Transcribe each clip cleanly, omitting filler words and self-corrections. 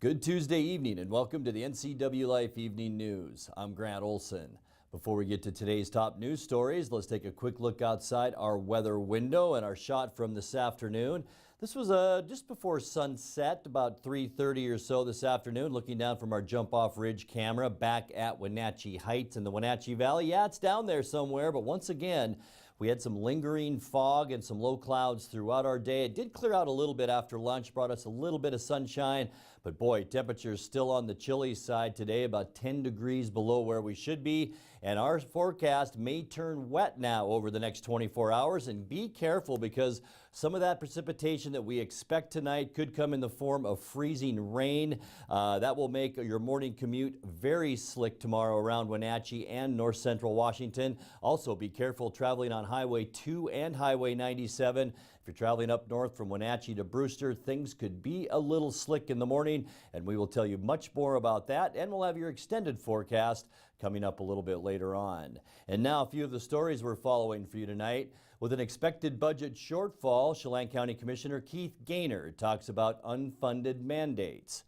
Good Tuesday evening and welcome to the Ncwlife Evening News. I'm Grant Olson. Before we get to today's top news stories, let's take a quick look outside our weather window and our shot from this afternoon. This was just before sunset, about 3:30 or so this afternoon, looking down from our jump-off ridge camera back at Wenatchee Heights in the Wenatchee Valley. Yeah, it's down there somewhere, but once again, we had some lingering fog and some low clouds throughout our day. It did clear out a little bit after lunch, brought us a little bit of sunshine, but boy, temperatures still on the chilly side today, about 10 degrees below where we should be. And our forecast may turn wet now over the next 24 hours. And be careful because some of that precipitation that we expect tonight could come in the form of freezing rain. That will make your morning commute very slick tomorrow around Wenatchee and north central Washington. Also, be careful traveling on Highway 2 and Highway 97. If you're traveling up north from Wenatchee to Brewster, things could be a little slick in the morning, and we will tell you much more about that, and we'll have your extended forecast coming up a little bit later on. And now a few of the stories we're following for you tonight. With an expected budget shortfall, Chelan County Commissioner Keith Gaynor talks about unfunded mandates.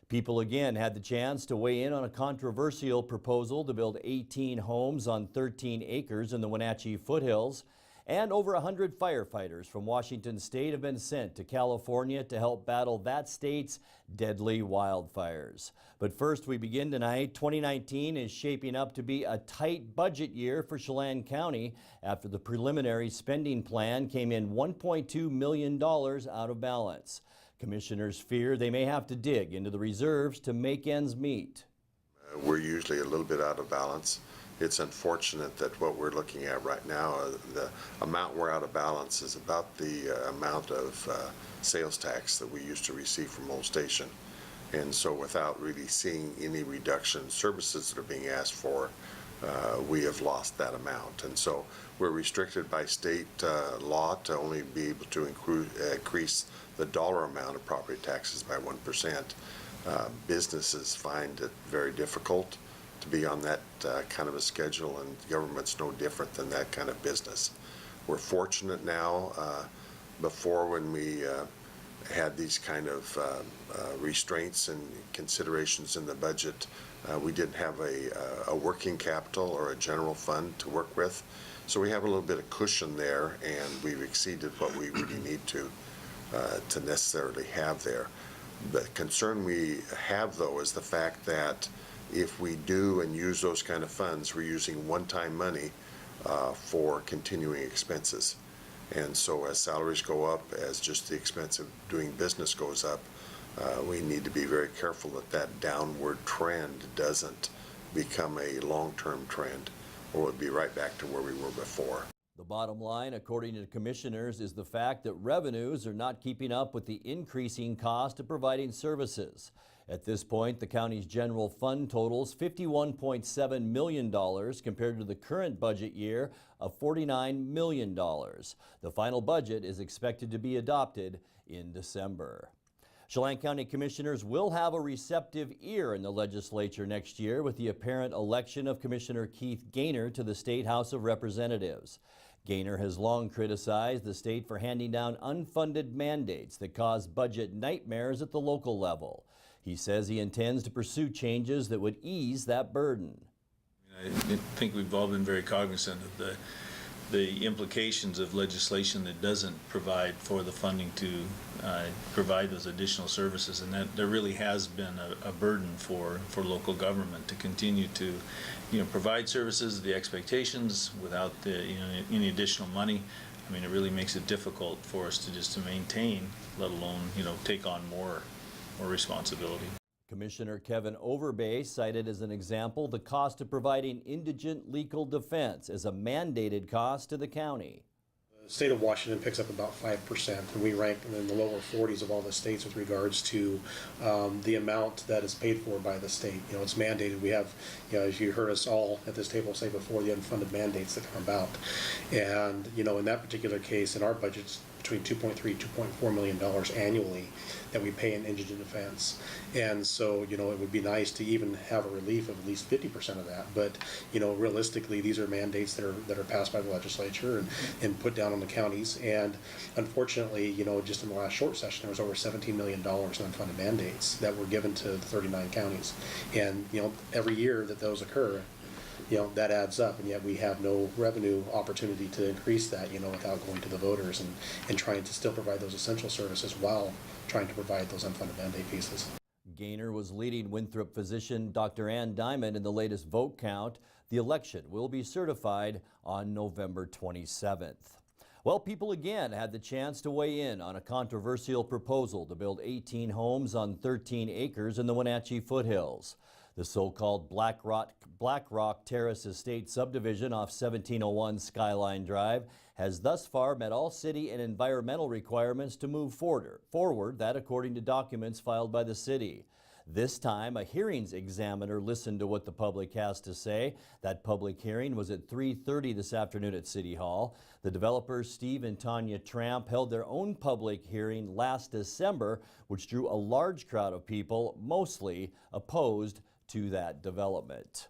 People again had the chance to weigh in on a controversial proposal to build 18 homes on 13 acres in the Wenatchee foothills. And over 100 firefighters from Washington State have been sent to California to help battle that state's deadly wildfires. But first, we begin tonight. 2019 is shaping up to be a tight budget year for Chelan County after the preliminary spending plan came in $1.2 million out of balance. Commissioners fear they may have to dig into the reserves to make ends meet. We're usually a little bit out of balance. It's unfortunate that what we're looking at right now, the amount we're out of balance is about the amount of sales tax that we used to receive from Old Station. And so without really seeing any reduction in services that are being asked for, we have lost that amount. And so we're restricted by state law to only be able to increase the dollar amount of property taxes by 1%. Businesses find it very difficult to be on that kind of a schedule, and government's no different than that kind of business. We're fortunate now. Before, when we had these kind of restraints and considerations in the budget, we didn't have a working capital or a general fund to work with. So we have a little bit of cushion there, and we've exceeded what we really need to necessarily have there. The concern we have, though, is the fact that if we do and use those kind of funds, we're using one-time money for continuing expenses. And so as salaries go up, as just the expense of doing business goes up, we need to be very careful that that downward trend doesn't become a long-term trend, or we'll be right back to where we were before. The bottom line, according to commissioners, is the fact that revenues are not keeping up with the increasing cost of providing services. At this point, the county's general fund totals $51.7 million compared to the current budget year of $49 million. The final budget is expected to be adopted in December. Chelan County Commissioners will have a receptive ear in the legislature next year with the apparent election of Commissioner Keith Gaynor to the State House of Representatives. Gaynor has long criticized the state for handing down unfunded mandates that cause budget nightmares at the local level. He says he intends to pursue changes that would ease that burden. I think we've all been very cognizant of the implications of legislation that doesn't provide for the funding to provide those additional services, and that there really has been a burden for local government to continue to provide services, the expectations without any additional money. I mean, it really makes it difficult for us to maintain, let alone take on more responsibility. Commissioner Kevin Overbay cited as an example the cost of providing indigent legal defense as a mandated cost to the county. The state of Washington picks up about 5%, and we rank in the lower 40s of all the states with regards to the amount that is paid for by the state. It's mandated. We have, as you heard us all at this table say before, the unfunded mandates that come about. And, in that particular case, in our budgets, between $2.3, $2.4 million annually that we pay in indigent defense. And so, it would be nice to even have a relief of at least 50% of that. But, realistically, these are mandates that are passed by the legislature and put down on the counties. And unfortunately, just in the last short session, there was over $17 million in unfunded mandates that were given to the 39 counties. And, every year that those occur, that adds up, and yet we have no revenue opportunity to increase that, without going to the voters and trying to still provide those essential services while trying to provide those unfunded mandate pieces. Gaynor was leading Winthrop physician Dr. Ann Diamond in the latest vote count. The election will be certified on November 27th. Well, people again had the chance to weigh in on a controversial proposal to build 18 homes on 13 acres in the Wenatchee foothills. The so-called Black Rock Terrace Estate subdivision off 1701 Skyline Drive has thus far met all city and environmental requirements to move forward, that according to documents filed by the city. This time, a hearings examiner listened to what the public has to say. That public hearing was at 3:30 this afternoon at City Hall. The developers Steve and Tanya Tramp held their own public hearing last December, which drew a large crowd of people, mostly opposed to that development.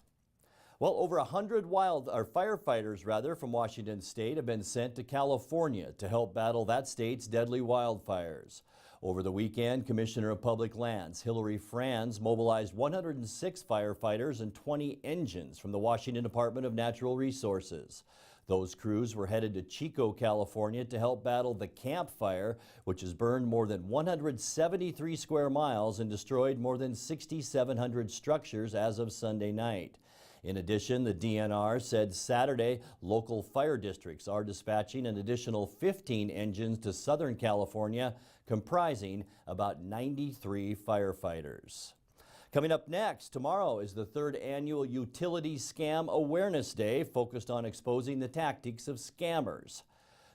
Well, over 100 firefighters from Washington State have been sent to California to help battle that state's deadly wildfires. Over the weekend, Commissioner of Public Lands Hillary Franz mobilized 106 firefighters and 20 engines from the Washington Department of Natural Resources. Those crews were headed to Chico, California to help battle the Camp Fire, which has burned more than 173 square miles and destroyed more than 6,700 structures as of Sunday night. In addition, the DNR said Saturday local fire districts are dispatching an additional 15 engines to Southern California, comprising about 93 firefighters. Coming up next, tomorrow is the third annual Utility Scam Awareness Day, focused on exposing the tactics of scammers.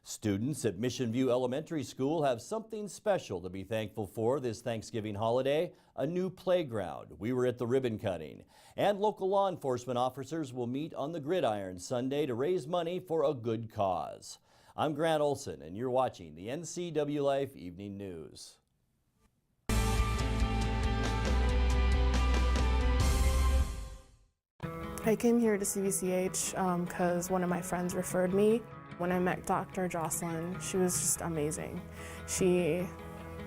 Students at Mission View Elementary School have something special to be thankful for this Thanksgiving holiday, a new playground. We were at the ribbon cutting. And local law enforcement officers will meet on the Gridiron Sunday to raise money for a good cause. I'm Grant Olson, and you're watching the Ncwlife Evening News. I came here to CVCH because one of my friends referred me. When I met Dr. Jocelyn, she was just amazing. She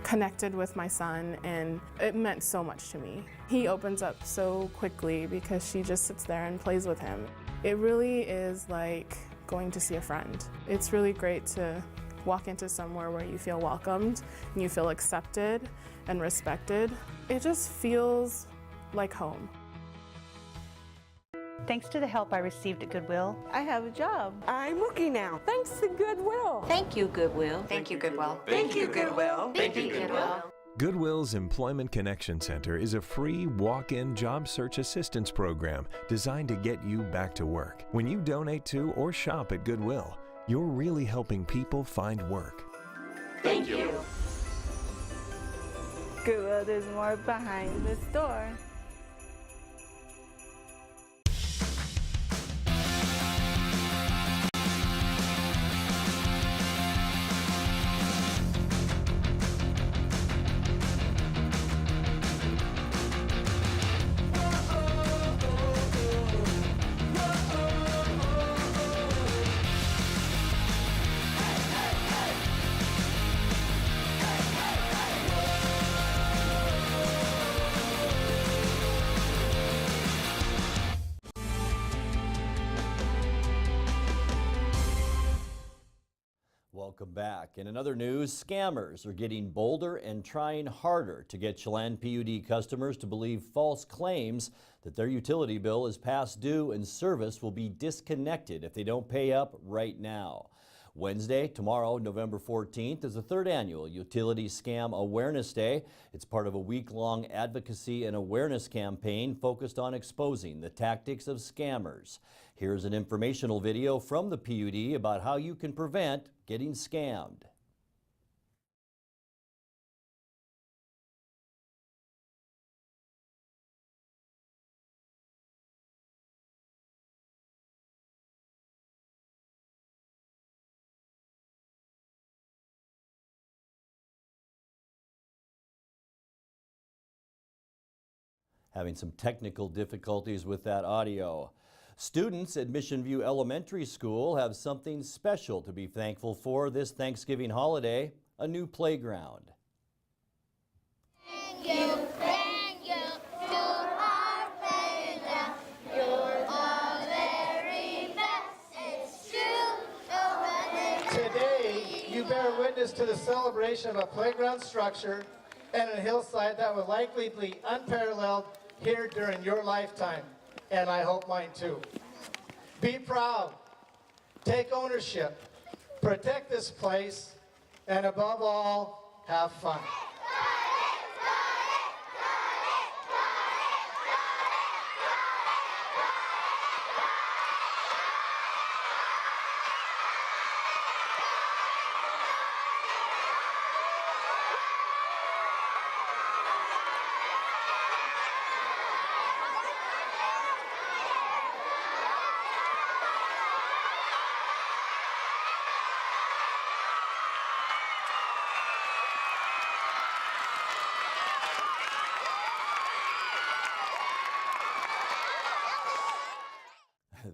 connected with my son, and it meant so much to me. He opens up so quickly because she just sits there and plays with him. It really is like going to see a friend. It's really great to walk into somewhere where you feel welcomed and you feel accepted and respected. It just feels like home. Thanks to the help I received at Goodwill, I have a job. I'm working now. Thanks to Goodwill. Thank you, Goodwill. Thank you, Goodwill. Thank you, Goodwill. Thank you, Goodwill. Goodwill's Employment Connection Center is a free walk-in job search assistance program designed to get you back to work. When you donate to or shop at Goodwill, you're really helping people find work. Thank you. Goodwill, there's more behind the store. Welcome back. In another news, scammers are getting bolder and trying harder to get Chelan PUD customers to believe false claims that their utility bill is past due and service will be disconnected if they don't pay up right now. Wednesday, tomorrow, November 14th, is the third annual Utility Scam Awareness Day. It's part of a week-long advocacy and awareness campaign focused on exposing the tactics of scammers. Here's an informational video from the PUD about how you can prevent getting scammed. Having some technical difficulties with that audio. Students at Mission View Elementary School have something special to be thankful for this Thanksgiving holiday, a new playground. Thank you to our playground. You're the very best. It's true. Today, you bear witness to the celebration of a playground structure and a hillside that will likely be unparalleled here during your lifetime, and I hope mine too. Be proud, take ownership, protect this place, and above all, have fun.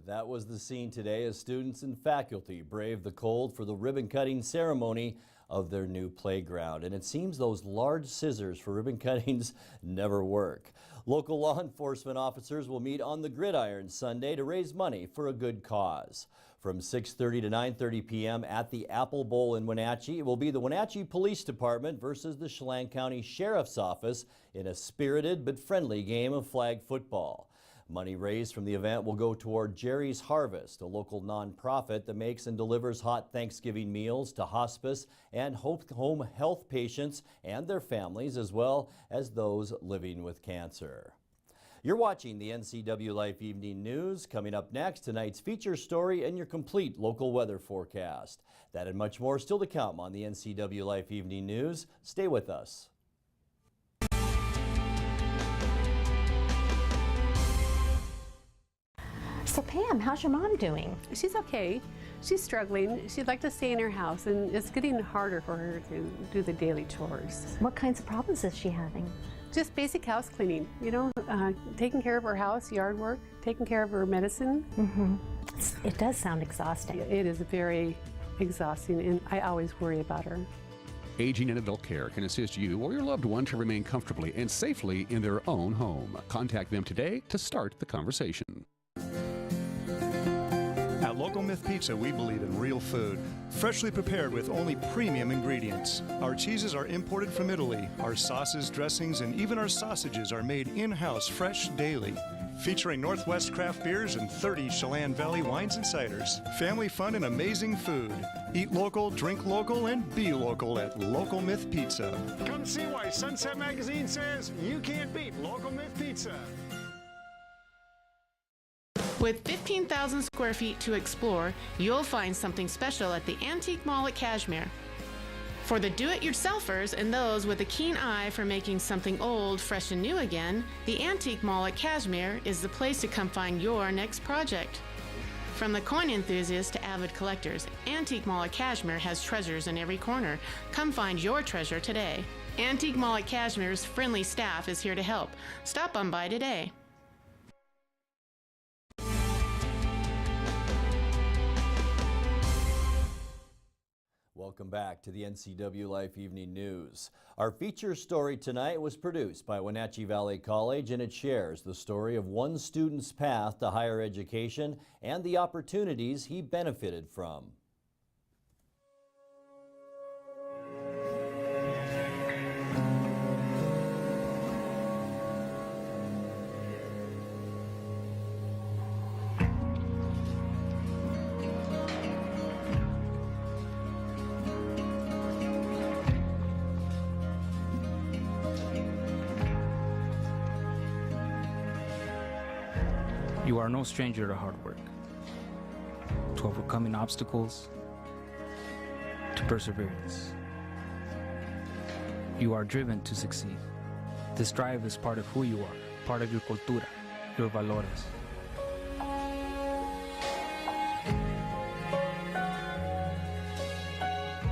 That was the scene today as students and faculty braved the cold for the ribbon cutting ceremony of their new playground. And it seems those large scissors for ribbon cuttings never work. Local law enforcement officers will meet on the Gridiron Sunday to raise money for a good cause. From 6:30 to 9:30 p.m. at the Apple Bowl in Wenatchee, it will be the Wenatchee Police Department versus the Chelan County Sheriff's Office in a spirited but friendly game of flag football. Money raised from the event will go toward Jerry's Harvest, a local nonprofit that makes and delivers hot Thanksgiving meals to hospice and home health patients and their families, as well as those living with cancer. You're watching the NCW Life Evening News. Coming up next, tonight's feature story and your complete local weather forecast. That and much more still to come on the NCW Life Evening News. Stay with us. So Pam, how's your mom doing? She's okay. She's struggling. She'd like to stay in her house, and it's getting harder for her to do the daily chores. What kinds of problems is she having? Just basic house cleaning, you know, taking care of her house, yard work, taking care of her medicine. It does sound exhausting. It is very exhausting, and I always worry about her. Aging in Adult Care can assist you or your loved one to remain comfortably and safely in their own home. Contact them today to start the conversation. At Local Myth Pizza, we believe in real food, freshly prepared with only premium ingredients. Our cheeses are imported from Italy. Our sauces, dressings, and even our sausages are made in-house fresh daily. Featuring Northwest craft beers and 30 Chelan Valley wines and ciders. Family fun and amazing food. Eat local, drink local, and be local at Local Myth Pizza. Come see why Sunset Magazine says you can't beat Local Myth Pizza. With 15,000 square feet to explore, you'll find something special at the Antique Mall at Cashmere. For the do-it-yourselfers and those with a keen eye for making something old, fresh and new again, the Antique Mall at Cashmere is the place to come find your next project. From the coin enthusiasts to avid collectors, Antique Mall at Cashmere has treasures in every corner. Come find your treasure today. Antique Mall at Cashmere's friendly staff is here to help. Stop on by today. Welcome back to the NCW Life Evening News. Our feature story tonight was produced by Wenatchee Valley College, and it shares the story of one student's path to higher education and the opportunities he benefited from. You are no stranger to hard work, to overcoming obstacles, to perseverance. You are driven to succeed. This drive is part of who you are, part of your cultura, your valores.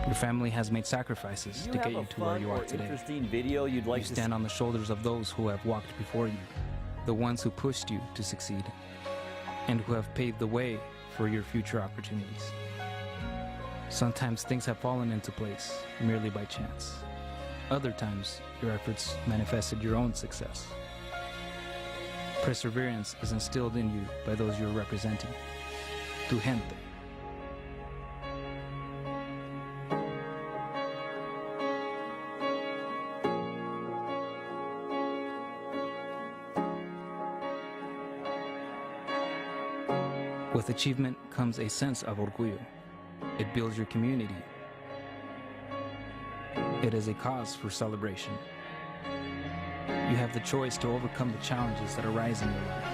Your family has made sacrifices to get you to where you are today. Interesting video you'd like you stand on the shoulders of those who have walked before you. the ones who pushed you to succeed, and who have paved the way for your future opportunities. Sometimes things have fallen into place merely by chance. Other times, your efforts manifested your own success. Perseverance is instilled in you by those you're representing. Tu gente. With achievement comes a sense of orgullo. It builds your community. It is a cause for celebration. You have the choice to overcome the challenges that arise in your life.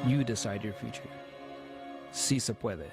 You decide your future. Si se puede.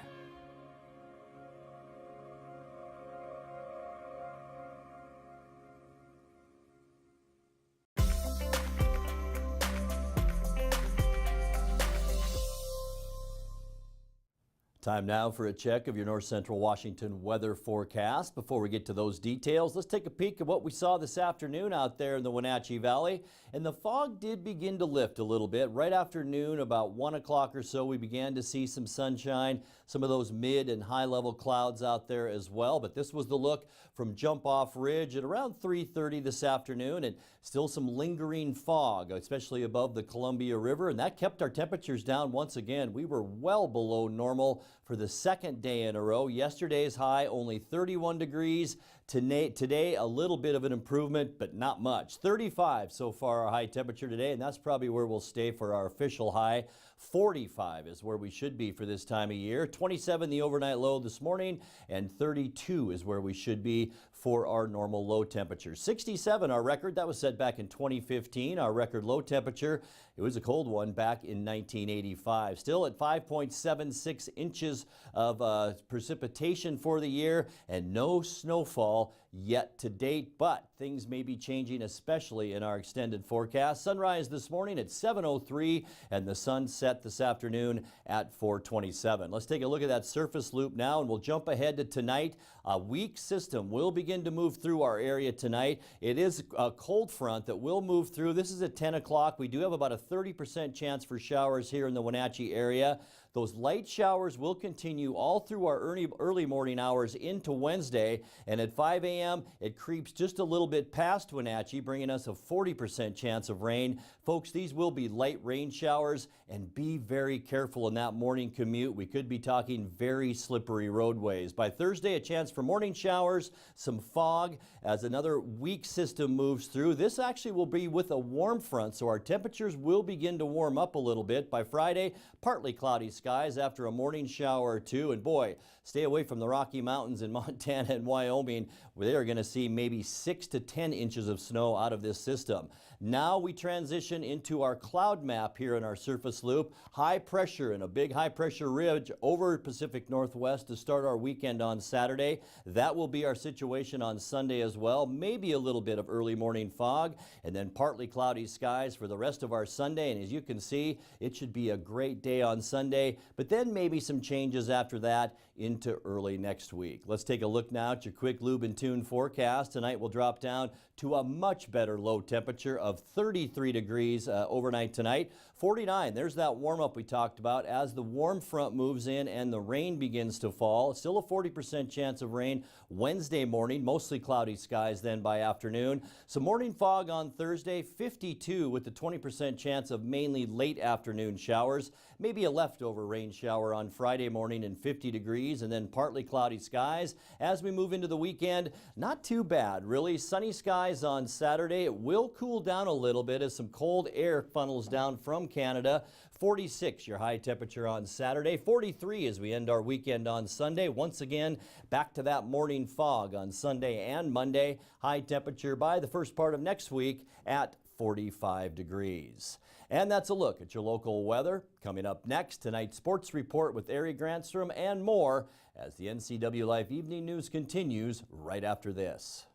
Time now for a check of your North Central Washington weather forecast. Before we get to those details, let's take a peek at what we saw this afternoon out there in the Wenatchee Valley. And the fog did begin to lift a little bit. Right after noon, about 1 o'clock or so, we began to see some sunshine, some of those mid and high level clouds out there as well. But this was the look from Jump Off Ridge at around 3:30 this afternoon, and still some lingering fog, especially above the Columbia River. And that kept our temperatures down once again. We were well below normal for the second day in a row. Yesterday's high only 31 degrees. Today a little bit of an improvement, but not much. 35 so far our high temperature today, and that's probably where we'll stay for our official high. 45 is where we should be for this time of year. 27 the overnight low this morning, and 32 is where we should be for our normal low temperature. 67 our record, that was set back in 2015. Our record low temperature, it was a cold one back in 1985. Still at 5.76 inches of precipitation for the year, and no snowfall yet to date, but things may be changing, especially in our extended forecast. Sunrise this morning at 7:03, and the sun set this afternoon at 4:27. Let's take a look at that surface loop now, and we'll jump ahead to tonight. A weak system will begin to move through our area tonight. It is a cold front that will move through. This is at 10 o'clock. We do have about a 30% chance for showers here in the Wenatchee area. Those light showers will continue all through our early morning hours into Wednesday, and at 5 a.m. it creeps just a little bit past Wenatchee, bringing us a 40% chance of rain. Folks, these will be light rain showers, and be very careful in that morning commute. We could be talking very slippery roadways. By Thursday, a chance for morning showers, some fog as another weak system moves through. This actually will be with a warm front, so our temperatures will begin to warm up a little bit. By Friday, partly cloudy skies after a morning shower or two. And boy, stay away from the Rocky Mountains in Montana and Wyoming, where they are going to see maybe 6 to 10 inches of snow out of this system. Now we transition into our cloud map here in our surface loop. High pressure and a big high pressure ridge over Pacific Northwest to start our weekend on Saturday. That will be our situation on Sunday as well. Maybe a little bit of early morning fog, and then partly cloudy skies for the rest of our Sunday. And as you can see, it should be a great day on Sunday, but then maybe some changes after that into early next week. Let's take a look now at your quick lube and tune forecast. Tonight we'll drop down to a much better low temperature of 33 degrees overnight tonight. 49, there's that warm up we talked about as the warm front moves in and the rain begins to fall. Still a 40% chance of rain Wednesday morning, mostly cloudy skies then by afternoon. Some morning fog on Thursday, 52 with the 20% chance of mainly late afternoon showers. Maybe a leftover rain shower on Friday morning and 50 degrees, and then partly cloudy skies. As we move into the weekend, not too bad, really. Sunny skies on Saturday. It will cool down a little bit as some cold air funnels down from Canada. 46 your high temperature on Saturday, 43 as we end our weekend on Sunday. Once again, back to that morning fog on Sunday and Monday. High temperature by the first part of next week at 45 degrees. And that's a look at your local weather. Coming up next, tonight's sports report with Ari Granstrom and more as the NCW Life Evening News continues right after this.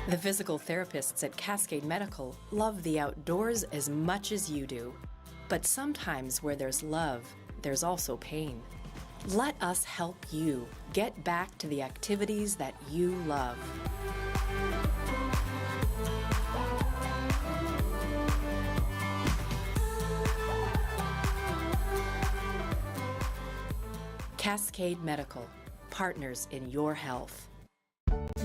The physical therapists at Cascade Medical love the outdoors as much as you do. But sometimes where there's love, there's also pain. Let us help you get back to the activities that you love. Cascade Medical, partners in your health.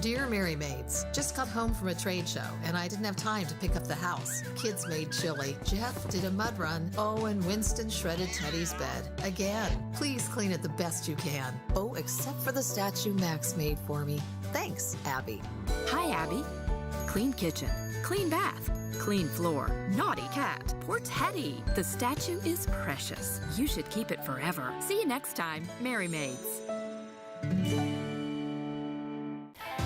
Dear Mary Maids, just got home from a trade show and I didn't have time to pick up the house. Kids made chili. Jeff did a mud run. Oh, and Winston shredded Teddy's bed. Again, please clean it the best you can. Oh, except for the statue Max made for me. Thanks, Abby. Hi, Abby. Clean kitchen, clean bath, clean floor, naughty cat, poor Teddy. The statue is precious. You should keep it forever. See you next time, Mary Maids.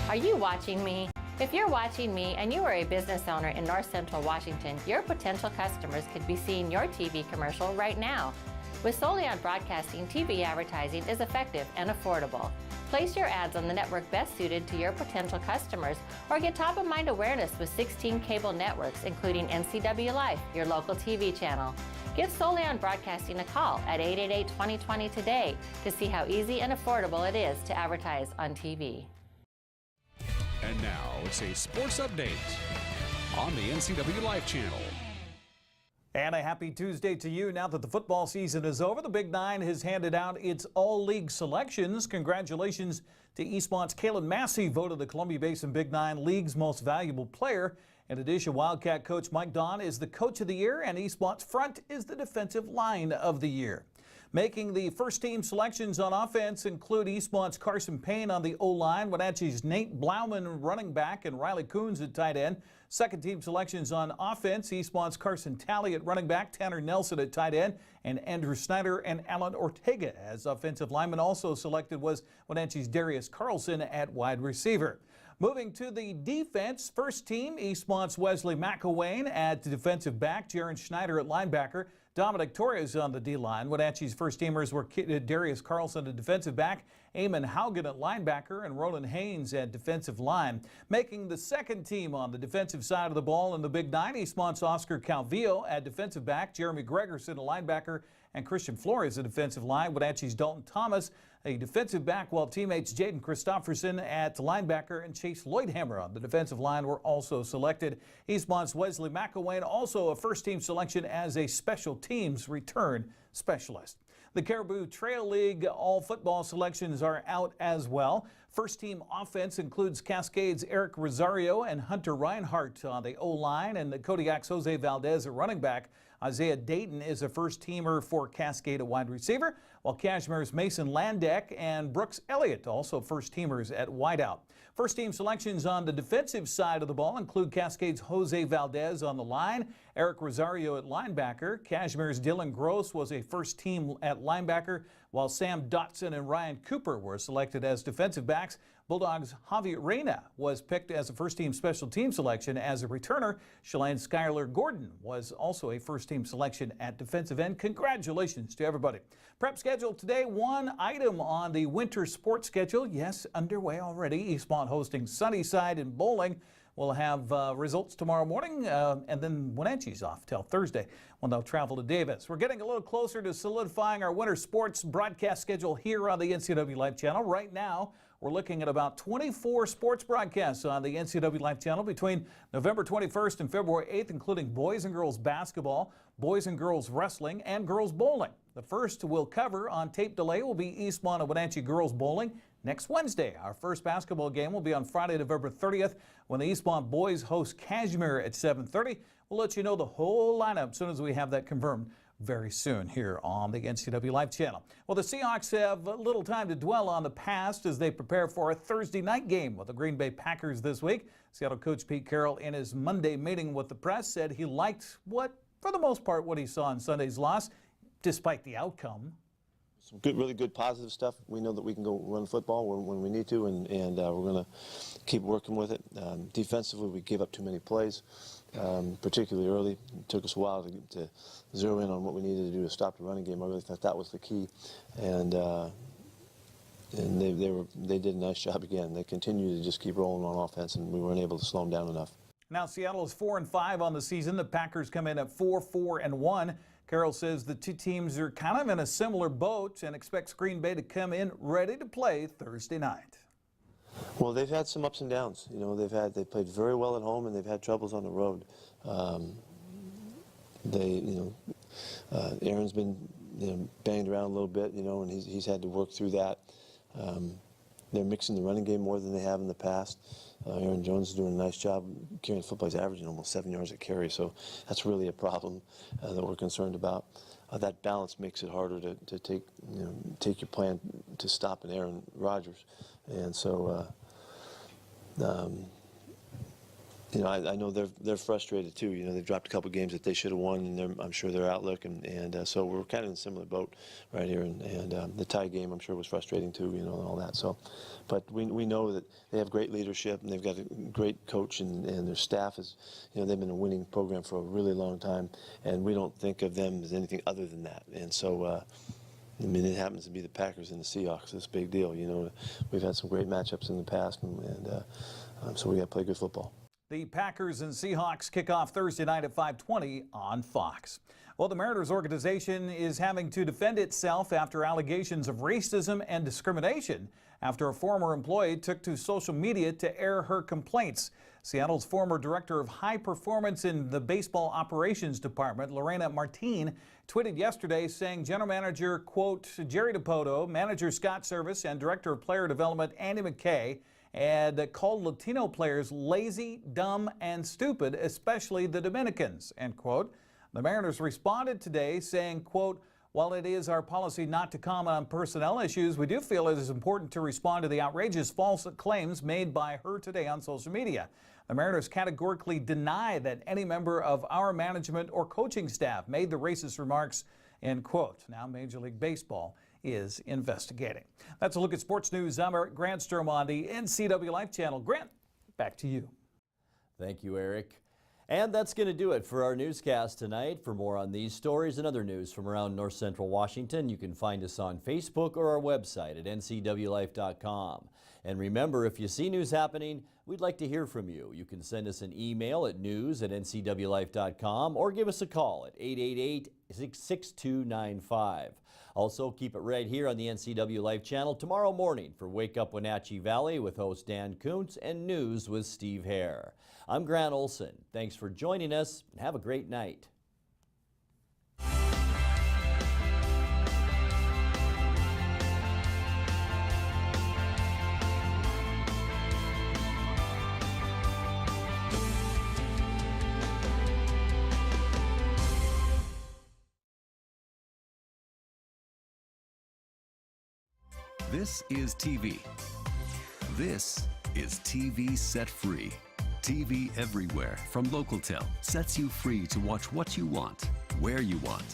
Are you watching me? If you're watching me and you are a business owner in North Central Washington, your potential customers could be seeing your TV commercial right now. With Solion Broadcasting, TV advertising is effective and affordable. Place your ads on the network best suited to your potential customers or get top-of-mind awareness with 16 cable networks, including NCW Life, your local TV channel. Give Solion Broadcasting a call at 888-2020 today to see how easy and affordable it is to advertise on TV. And now it's a sports update on the NCW Life channel. And a happy Tuesday to you. Now that the football season is over, the Big Nine has handed out its all-league selections. Congratulations to Eastmont's Kalen Massey, voted the Columbia Basin Big Nine League's most valuable player. In addition, Wildcat coach Mike Don is the coach of the year, and Eastmont's front is the defensive line of the year. Making the first-team selections on offense include Eastmont's Carson Payne on the O-line, Wenatchee's Nate Blauman running back, and Riley Coons at tight end. Second-team selections on offense, Eastmont's Carson Talley at running back, Tanner Nelson at tight end, and Andrew Snyder and Alan Ortega as offensive linemen. Also selected was Wenatchee's Darius Carlson at wide receiver. Moving to the defense, first team, Eastmont's Wesley McElwain at defensive back, Jaron Schneider at linebacker, Dominic Torres on the D-line. Wenatchee's first teamers were Darius Carlson at defensive back, Eamon Haugen at linebacker, and Roland Haynes at defensive line. Making the second team on the defensive side of the ball in the Big Nine, Eastmont's Oscar Calvillo at defensive back, Jeremy Gregerson at linebacker, and Christian Flores at defensive line. Wenatchee's Dalton Thomas a defensive back, while teammates Jaden Christopherson at linebacker and Chase Lloydhammer on the defensive line were also selected. Eastmont's Wesley McElwain also a first-team selection as a special teams return specialist. The Caribou Trail League all football selections are out as well. First-team offense includes Cascade's Eric Rosario and Hunter Reinhardt on the O-line, and the Kodiak's Jose Valdez at running back. Isaiah Dayton is a first-teamer for Cascade at wide receiver, while Cashmere's Mason Landeck and Brooks Elliott also first-teamers at wideout. First-team selections on the defensive side of the ball include Cascade's Jose Valdez on the line, Eric Rosario at linebacker. Cashmere's Dylan Gross was a first-team at linebacker, while Sam Dotson and Ryan Cooper were selected as defensive backs. Bulldogs' Javier Reyna was picked as a first-team special team selection as a returner. Shalane Skylar Gordon was also a first-team selection at defensive end. Congratulations to everybody. Prep schedule today, one item on the winter sports schedule. Yes, underway already. Eastmont hosting Sunnyside and bowling. We'll have results tomorrow morning, and then Wenatchee's off till Thursday when they'll travel to Davis. We're getting a little closer to solidifying our winter sports broadcast schedule here on the NCW Life channel. Right now, we're looking at about 24 sports broadcasts on the NCW Life channel between November 21st and February 8th, including boys and girls basketball, boys and girls wrestling, and girls bowling. The first we'll cover on tape delay will be Eastmont and Wenatchee girls bowling next Wednesday. Our first basketball game will be on Friday, November 30th, when the Eastmont boys host Cashmere at 7:30. We'll let you know the whole lineup as soon as we have that confirmed. very soon here on the NCW Life channel. Well, the Seahawks have little time to dwell on the past as they prepare for a Thursday night game with the Green Bay Packers this week. Seattle coach Pete Carroll, in his Monday meeting with the press, said he liked for the most part, what he saw in Sunday's loss, despite the outcome. Some good, really good positive stuff. We know that we can go run football when we need to, and we're going to keep working with it. Defensively, we gave up too many plays, particularly early. It took us a while to zero in on what we needed to do to stop the running game. I really thought that was the key, and they did a nice job again. They continued to just keep rolling on offense, and we weren't able to slow them down enough. Now Seattle is 4-5 on the season. The Packers come in at 4-4-1. Carroll says the two teams are kind of in a similar boat and expects Green Bay to come in ready to play Thursday night. Well, they've had some ups and downs. You know, they played very well at home, and they've had troubles on the road. Aaron's been banged around a little bit, and he's had to work through that. They're mixing the running game more than they have in the past. Aaron Jones is doing a nice job carrying the football. He's averaging almost 7 yards a carry, so that's really a problem that we're concerned about. That balance makes it harder to take your plan to stop an Aaron Rodgers, and so I know they're frustrated too. They've dropped a couple games that they should have won, and I'm sure their outlook, and so we're kind of in a similar boat right here. And the tie game, I'm sure, was frustrating too, and all that. So, but we know that they have great leadership, and they've got a great coach, and their staff is, they've been a winning program for a really long time, and we don't think of them as anything other than that. And so, it happens to be the Packers and the Seahawks. It's a big deal. We've had some great matchups in the past, and so we got to play good football. The Packers and Seahawks kick off Thursday night at 5:20 on Fox. Well, the Mariners organization is having to defend itself after allegations of racism and discrimination after a former employee took to social media to air her complaints. Seattle's former director of high performance in the baseball operations department, Lorena Martin, tweeted yesterday saying general manager, quote, Jerry DiPoto, manager Scott Service, and director of player development Andy McKay had called Latino players lazy, dumb, and stupid, especially the Dominicans, end quote. The Mariners responded today saying, quote, while it is our policy not to comment on personnel issues, we do feel it is important to respond to the outrageous false claims made by her today on social media. The Mariners categorically deny that any member of our management or coaching staff made the racist remarks, end quote. Now Major League Baseball is investigating. That's a look at sports news. I'm Eric Granstrom on the NCW Life channel. Grant, back to you. Thank you, Eric. And that's going to do it for our newscast tonight. For more on these stories and other news from around North Central Washington, you can find us on Facebook or our website at ncwlife.com. And remember, if you see news happening, we'd like to hear from you. You can send us an email at news@ncwlife.com or give us a call at 888-6295. Also, keep it right here on the NCW Life channel tomorrow morning for Wake Up Wenatchee Valley with host Dan Kuntz and News with Steve Hare. I'm Grant Olson. Thanks for joining us and have a great night. This is TV. This is TV Set Free. TV everywhere from Localtel sets you free to watch what you want, where you want.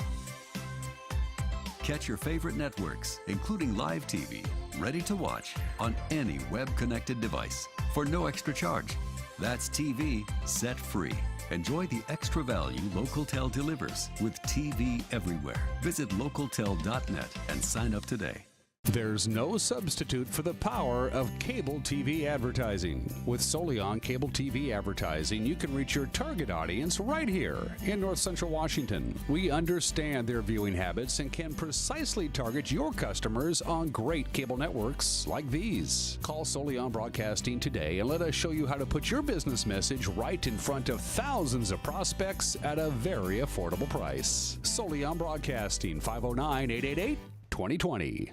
Catch your favorite networks, including live TV, ready to watch on any web-connected device for no extra charge. That's TV Set Free. Enjoy the extra value Localtel delivers with TV everywhere. Visit localtel.net and sign up today. There's no substitute for the power of cable TV advertising. With Solion Cable TV Advertising, you can reach your target audience right here in North Central Washington. We understand their viewing habits and can precisely target your customers on great cable networks like these. Call Solion Broadcasting today and let us show you how to put your business message right in front of thousands of prospects at a very affordable price. Solion Broadcasting, 509-888-2020.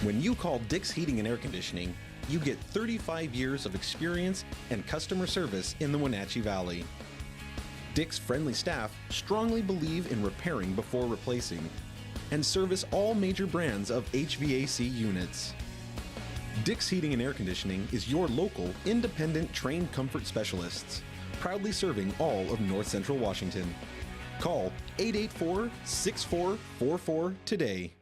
When you call Dick's Heating and Air Conditioning, you get 35 years of experience and customer service in the Wenatchee Valley. Dick's friendly staff strongly believe in repairing before replacing and service all major brands of HVAC units. Dick's Heating and Air Conditioning is your local, independent, trained comfort specialists, proudly serving all of North Central Washington. Call 884-6444 today.